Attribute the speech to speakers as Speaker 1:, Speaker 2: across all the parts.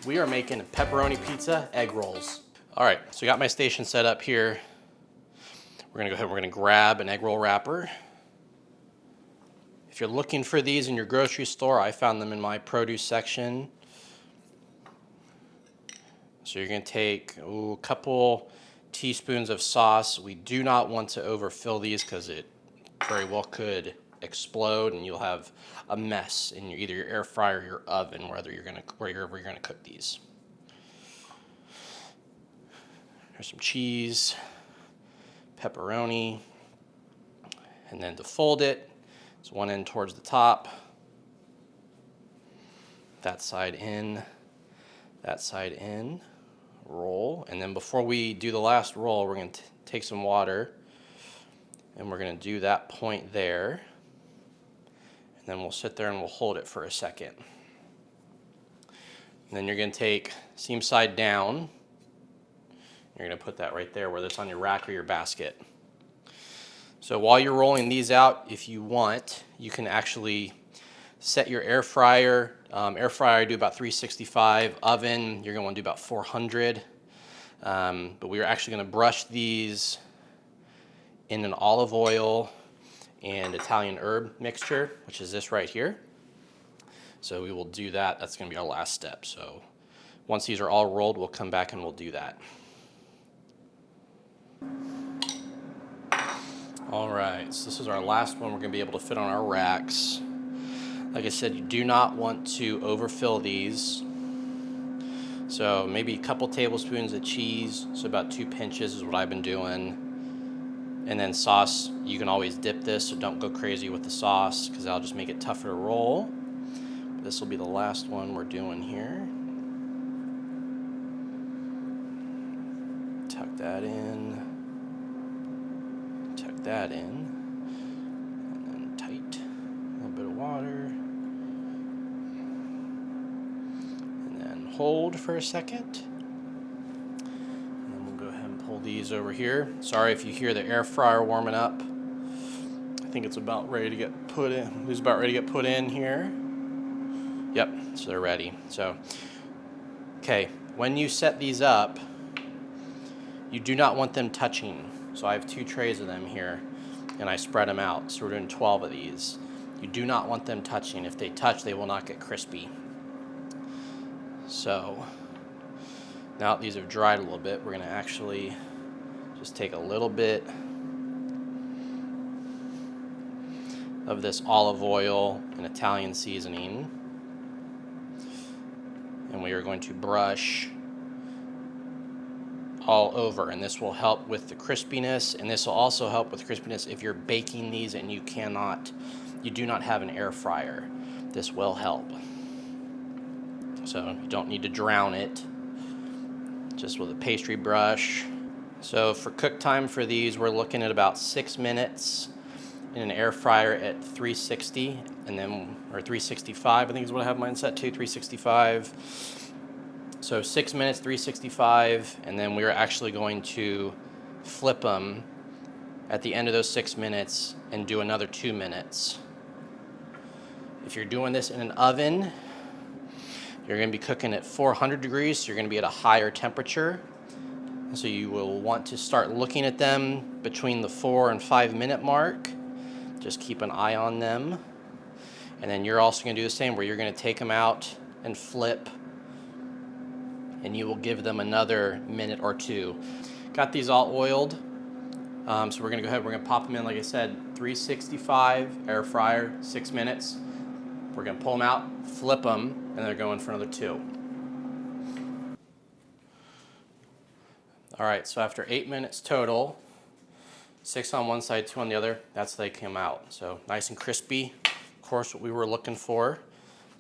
Speaker 1: We are making Pepperoni Pizza Egg Rolls. All right, so we got my station set up here. We're gonna go ahead, we're gonna grab an egg roll wrapper. If you're looking for these in your grocery store, I found them in my produce section. So you're gonna take a couple teaspoons of sauce. We do not want to overfill these because it very well could explode and you'll have a mess in either your air fryer or your oven, wherever you're gonna cook these. There's some cheese, pepperoni, and then to fold it, it's one end towards the top, that side in, roll. And then before we do the last roll, we're going to take some water and we're going to do that point there. And then we'll sit there and we'll hold it for a second. And then you're going to take seam side down. You're going to put that right there, whether it's on your rack or your basket. So while you're rolling these out, if you want, you can actually set your air fryer. Air fryer, I do about 365. Oven, you're going to want to do about 400. But we are actually going to brush these in an olive oil and Italian herb mixture, which is this right here. So we will do that. That's going to be our last step. So once these are all rolled, we'll come back and we'll do that. All right, so this is our last one we're going to be able to fit on our racks. Like I said, you do not want to overfill these. So maybe a couple tablespoons of cheese, so about 2 pinches is what I've been doing. And then sauce, you can always dip this, so don't go crazy with the sauce because that'll just make it tougher to roll. This will be the last one we're doing here. Tuck that in. Tuck that in. And then tight. A little bit of water. And then hold for a second. Pull these over here. Sorry if you hear the air fryer warming up. I think it's about ready to get put in. It's about ready to get put in here. Yep, so they're ready. So, okay, when you set these up, you do not want them touching. So I have 2 trays of them here, and I spread them out. So we're doing 12 of these. You do not want them touching. If they touch, they will not get crispy. So now that these have dried a little bit, we're going to actually just take a little bit of this olive oil and Italian seasoning, and we are going to brush all over, and this will help with the crispiness, and this will also help with crispiness if you're baking these and you do not have an air fryer. This will help. So you don't need to drown it. Just with a pastry brush. So for cook time for these, we're looking at about 6 minutes in an air fryer at 360, and then, or 365, I think is what I have mine set to, 365. So 6 minutes, 365, and then we're actually going to flip them at the end of those 6 minutes and do another 2 minutes. If you're doing this in an oven, you're going to be cooking at 400 degrees, so you're going to be at a higher temperature. So you will want to start looking at them between the 4 and 5 minute mark. Just keep an eye on them. And then you're also going to do the same, where you're going to take them out and flip, and you will give them another minute or 2. Got these all oiled. So we're going to go ahead, we're going to pop them in, like I said, 365, air fryer, 6 minutes. We're going to pull them out, flip them, and they're going for another 2. All right, so after 8 minutes total, 6 on one side, 2 on the other, that's how they came out. So nice and crispy, of course, what we were looking for.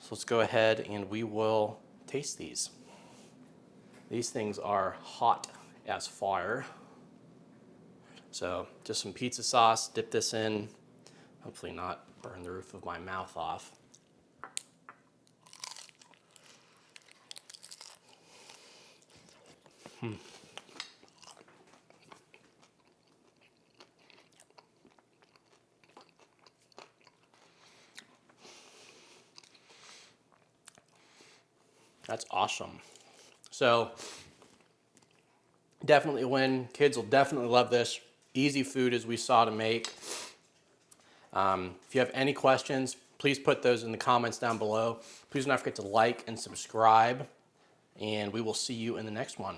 Speaker 1: So let's go ahead and we will taste these. These things are hot as fire. So just some pizza sauce, dip this in, hopefully not burn the roof of my mouth off. That's awesome. So definitely a win. Kids will definitely love this. Easy food as we saw to make. If you have any questions, please put those in the comments down below. Please do not forget to like and subscribe, and we will see you in the next one.